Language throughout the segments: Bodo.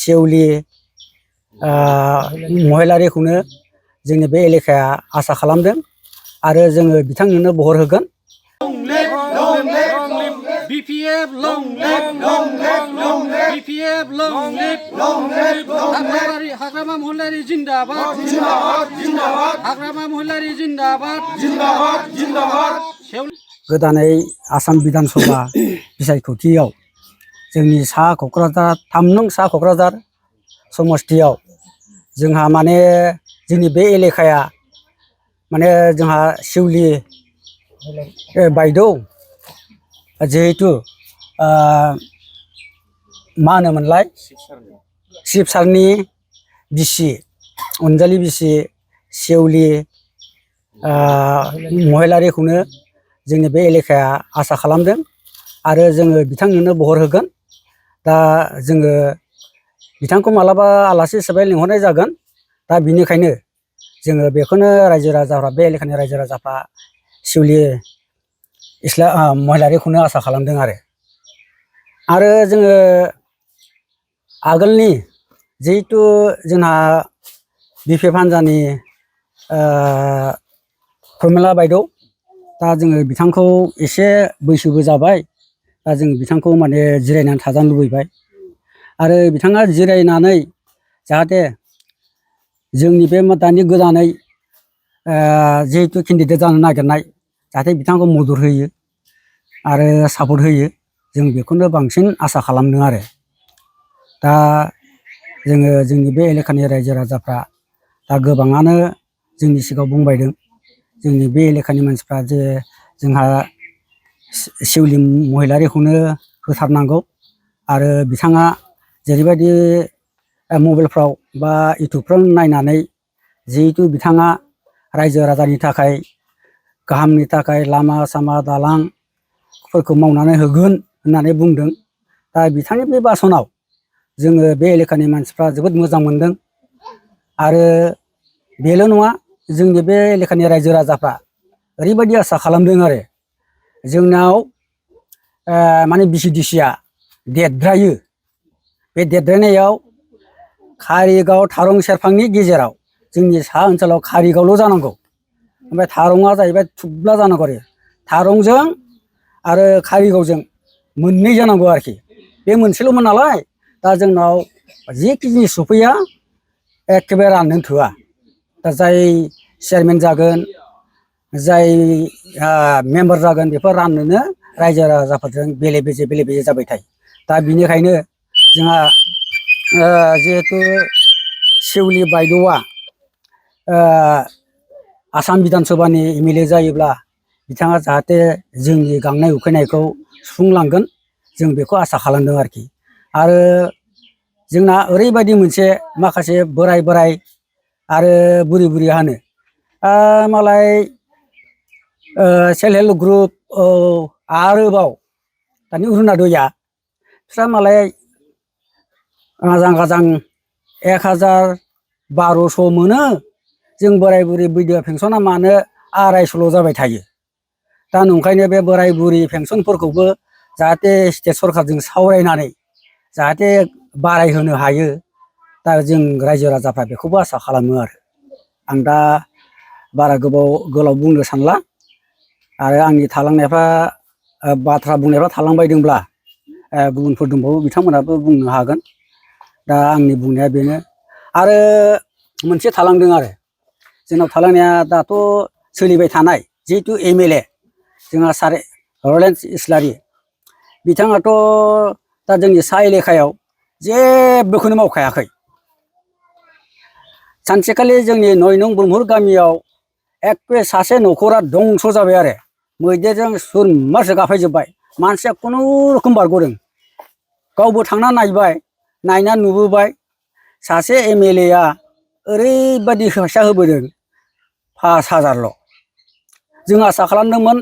सेवलि महिलारिखौनो जोंनि बे एलेकाया आसा खालामदों आरो जोङो बिथांनोनो बहर होगोन। BPF long live, long live, long live. BPF long live, long live, long live. Hakrama Mohallari Jindabad, Jindabad, Jindabad. Hakrama Mohallari Jindabad, Jindabad, Jindabad. गोदानै आसाम बिधान सभा बिसायख'थियाव जोंनि सा क'क्राझार 3 नं सा क'क्राझार समस्तियाव जोंहा माने जोंनि बे एलेकाया माने जोंहा सेवलि बायदौ जिहेतु मा होनोमोनलाय शिब सारनि बिसि अनजालि बिसि सेवलि महिलारिखौनो जोंनि बे एलेकाया आसा खालामदों आरो जोङो बिथांनोनो बहर होगोन। दा जोङो बिथांखौ मालाबा आलासि हिसाबै लिंहरनाय जागोन। दा बिनिखायनो जोङो बेखौनो रायजो राजाफ्रा बे एलेकानि रायजो राजाफ्रा सेवलि महिलारिखौनो आसा खालामदों आरो जोङो आगोलनि जिहेतु जोंहा बिपिएफ हान्जानि प्रमिला बायदौ दा जोङो बिथांखौ एसे बैसोबो जाबाय। दा जों बिथांखौ माने जिरायनानै थाजानो लुबैबाय आरो बिथाङा जिरायनानै जाहाथे जोंनि बे दानि गोदानै जिहेतु केन्डिडेट जानो नागिरनाय जाहाथे बिथांखौ मदद होयो आरो सापर्ट होयो जों बेखौनो बांसिन आसा खालामदों आरो। दा जोङो जोंनि बे एलेकानि रायजो राजाफ्रा दा गोबाङानो जोंनि सिगाङाव बुंबायदों जोंनि बे एलेकानि मानसिफ्रा जे जोंहा सेवलि महिलारिखौनो होथारनांगौ आरो बिथाङा जेरैबायदि मबाइलफ्राव बा इउटुबफ्राव नायनानै जिहेतु बिथाङा रायजो राजानि थाखाय गाहामनि थाखाय लामा सामा दालांफोरखौ मावनानै होगोन होननानै बुंदों। दा बिथांनि बे भाषणाव जोङो बे एलेकानि मानसिफ्रा जोबोद मोजां मोनदों आरो बेल' नङा जोंनि बे एलेकानि रायजो राजाफ्रा ओरैबायदि आसा खालामदों आरो जोंनाव माने बिसिडिसिया देरद्रायो। बे देरद्रायनायाव कारिगाव थारं सेरफांनि गेजेराव जोंनि सा ओनसोलाव कारिगावल' जानांगौ। ओमफ्राय थारंआ जाहैबाय थुब्ला जानांगौ आरो थारंजों आरो कारिगावजों मोननै जानांगौ आरोखि बे मोनसेल'मोन नालाय। दा जोंनाव जेखि जिनिस सफैया एखेबारे राननो थोआ। दा जाय चेयारमेन जागोन जाय मेम्बार जागोन बेफोर राननोनो रायजो राजाफोरजों बेले बेजे जाबाय थायो। दा बिनिखायनो जोंहा जिहेतु सेवलि बायद'आ आसाम बिधान सभानि एमएलए जायोब्ला बिथाङा जाहाथे जोंनि गांनाय उखैनायखौ सुफुंलांगोन जों बेखौ आसा खालामदों आरोखि। आरो जोंना ओरैबायदि मोनसे माखासे बोराय आरो बुरिहानो मालाय सेल्फ हेल्प ग्रुप आरोबाव दानि अरुण'दयआ बिस्रा मालाय आजां 1012 मोनो। जों बोराय बुरि बिधवा पेन्सना मानो 250 जाबाय थायो। दा नंखायनो बे बोराय बुरि पेन्सनफोरखौबो जाहाथे स्टेट सरखारजों सावरायनानै जाहाथे बारायहोनो हायो। दा जों रायजो राजाफ्रा बेखौबो आसा खालामो आरो। आं दा बारा गोलाव बुंनो सानला आरो आंनि थालांनायफ्रा बाथ्रा बुंनायफ्रा थालांबायदोंब्ला गुबुनफोर दंबावो बिथांमोनाबो बुंनो हागोन। दा आंनि बुंनाया बेनो आरो मोनसे थालांदों आरो जोंनाव थालांनाया दाथ' सोलिबाय थानाय जिहेतु एमएलए जोंहा सार लरेन्स इसलारि बिथाङाथ' दा जोंनि सा एलेकायाव जेबोखौनो मावखायाखै। सानसेखालि जोंनि 9 नं ब्रह्मपुर गामियाव एखे सासे न'खरा दंस' जाबाय आरो मैदेरजों सुरमासो गाफायजोब्बाय। मानसिया खुनुरुखुम बारग'दों। गावबो थांना नायबाय नायना नुबोबाय सासे एमएलएआ ओरैबायदि फैसा होबोदों 5000ल'। जों आसा खालामदोंमोन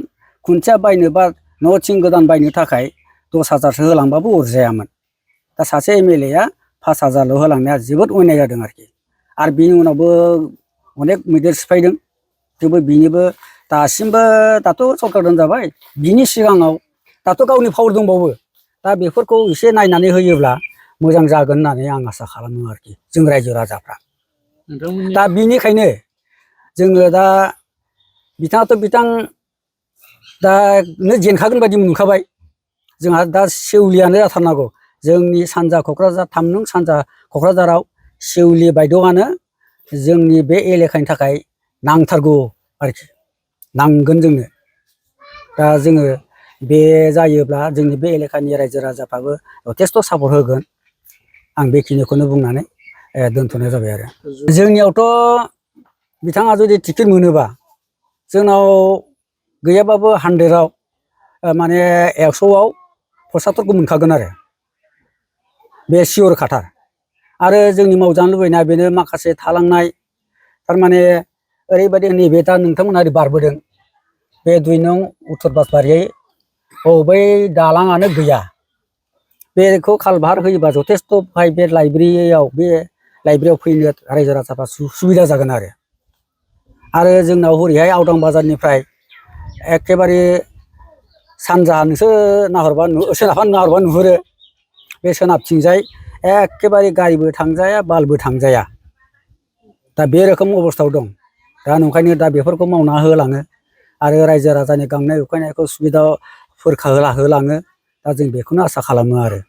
खुन्थिया बायनो बा न' थिं गोदान बायनो थाखाय 10,000सो होलांबाबो अरजायामोन। दा सासे एमएलएआ 5000ल' होलांनाया जोबोद अयनाय जादों आरोखि। आरो बिनि उनावबो अनेक मैदेर सिफायदों। थेवबो बिनिबो दासिमबो दाथ' सरखार जाबाय बिनि सिगाङाव दाथ' गावनि पावार दंबावो। दा बेफोरखौ एसे नायनानै होयोब्ला मोजां जागोन होननानै आं आसा खालामो आरोखि जों रायजो राजाफ्रा। नोंथांमोननि दा बिनिखायनो जोङो दा बिथाङाथ' बिथां दा जेनखागोन बायदि मोनखाबाय जोंहा दा सेवलियानो जाथारनांगौ जोंनि सानजा क'क्राझार 3 नं सानजा क'क्राझाराव सेवलि बायद'आनो जोंनि बे एलेकानि थाखाय नांथारगौ आरोखि नांगोन जोंनो। दा जोङो बे जायोब्ला जोंनि बे एलेकानि रायजो राजाफ्राबो जथेस्थ' सापर्ट होगोन आं बेखिनिखौनो बुंनानै दोनथ'नाय जाबाय आरो। जोंनियावथ' बिथाङा जुदि टिकेट मोनोबा जोंनाव गैयाबाबो 100आव माने 100आव 75 मोनखागोन आरो बे सियर खाथार। आरो जोंनि मावजानो लुबैनाया बेनो माखासे थालांनाय थारमाने ओरैबायदि नैबे दा नोंथांमोना ओरै बारबोदों बे 2 नं उत्तर बासबारि बै दालाङानो गैया। बेखौ कालभार होयोबा जथेस्थ' बे लाइब्रेरियाव फैनो रायजो राजाफ्रा सुबिदा जागोन आरो जोंनाव हरैहाय आवदां बाजारनिफ्राय एखेबारे सानजाहा नोंसोर नाहरबा सोनाबहा नाहरबा नुहुरो बे सोनाबथिंजाय एखेबारे गारिबो थांजाया बालबो थांजाया दा बे रोखोम अबस्थायाव दं। दा नंखायनो दा बेफोरखौ मावना होलाङो आरो रायजो राजानि गांनाय उखैनायखौ सुबिदाफोर होलाङो। दा जों बेखौनो आसा खालामो आरो।